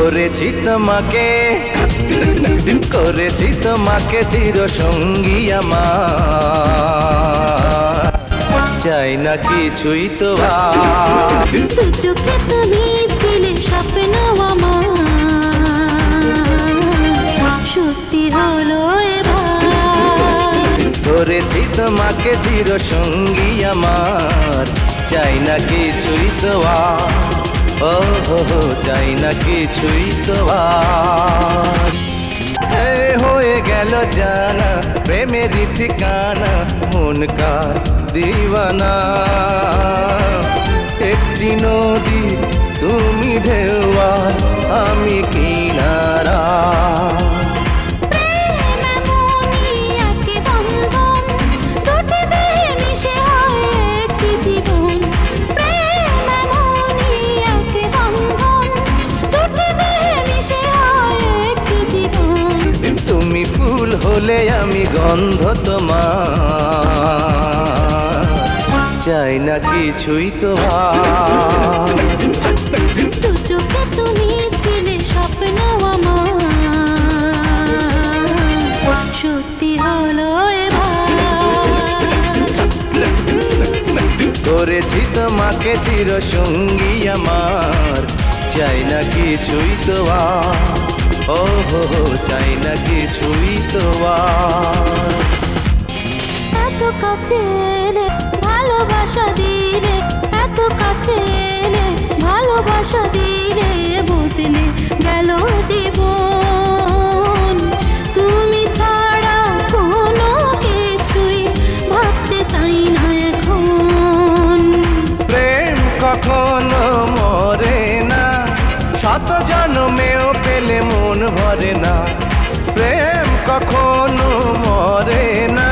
করেছি তোমাকে চির সঙ্গী আমার, চাই না কিছুই তো দু চোখে তুমি ছিলে স্বপ্ন আমার, সত্যি হলো এবার। করেছি তোমাকে চির সঙ্গী আমার, চাই না কিছুই তো ও হো চাই না কিছুই তো হয়ে গেল জানা প্রেমের ঠিকানা, মন কার দিওয়ানা। একটি নদী তুমি ঢেউয়ার, আমি কিনারা। তুমি ফুল হলে আমি গন্ধ তোমার, চাই না কিছুই তো দু চোখে তুমি ছিলে স্বপ্ন আমার, সত্যি হলো এবার। করেছি তোমাকে চির সঙ্গী আমার, চাই না কিছুই তো ও হো চাই না কিছুই তো এত কাছে এলে ভালোবাসা দিলে, এত কাছে এলে ভালোবাসা দিলে, বদলে গেল জীবন। তুমি ছাড়া কোনো কিছুই ভাবতে চাই না এখন। প্রেম কখনো মরে না, শত জন্মেও পেলে মন ভরে না। প্রেম কখনো মরে না,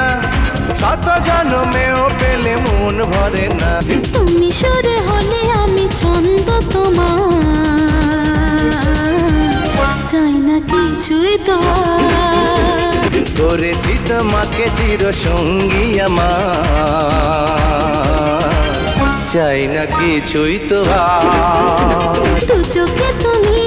শত জন্মেও পেলে মন ভরে না। তুমি সুরে হলে আমি ছন্দ তোমার, চাই না কিছুই তো। করেছি তোমাকে চির সঙ্গী আমার, চাই না কিছুই তো দু চোখে তুমি